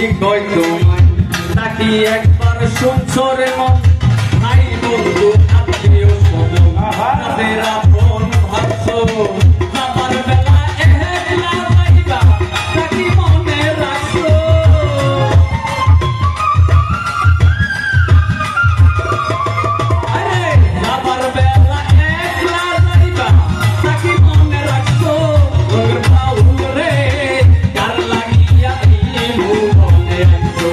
কি কই তোমায় নাকি একবার শুনছো রে মন ভাই বন্ধু আত্মীয় স্বজন তাদের আপন ভাবছো আমার বেলা একলা যাইবা নাকি মনে রাখছো আরে আমার বেলা একলা যাইবা নাকি মনে রাখছো ওর বাউল রে কার লাগিয়া এই ভুবনে আইছো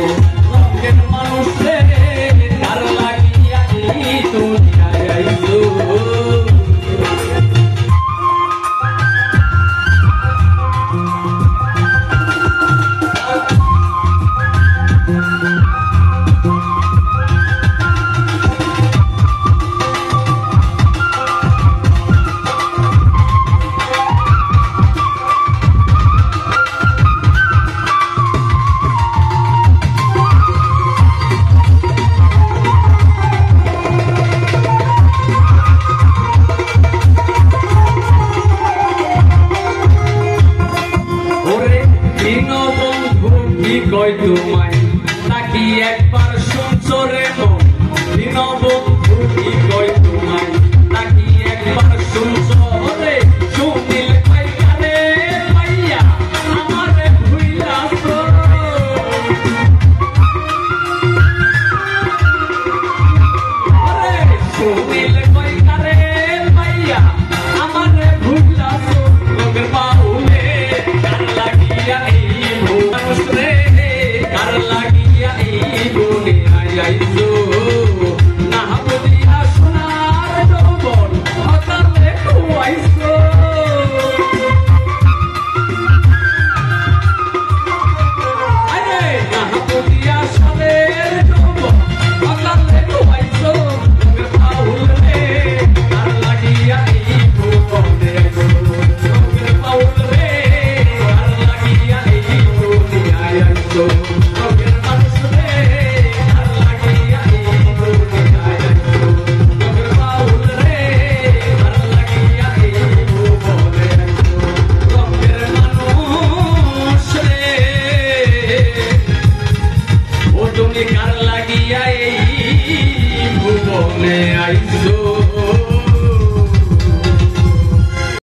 রঙের মানুষ রে কার লাগিয়া এই দুনিয়ায় আইছো কই তোমায় নাকি একবার শুনছো রে মন দীনবন্ধু কি কই তোমায় নাকি একবার শুনছো রে শুনিল কই কারে মাইয়া আমারে ভুইলাছো আরে শুনিল কই কারে মাইয়া আমারে ভুইলাছো রঙের বাউলে কার লাগিয়া এই মানুষ রে কার লাগিয়া এই দুনিয়ায় আইছো না বুঝিয়া সোনার যৌবন অকালে খুয়াইছো আরে না বুঝিয়া সোনার যৌবন অকালে খুয়াইছো বাউল রে কার লাগিয়া এই ভুবনে আইছো বাউল রে কার লাগিয়া এই দুনিয়ায় আইছো কার লাগিয়া এই ভুবনে আইছো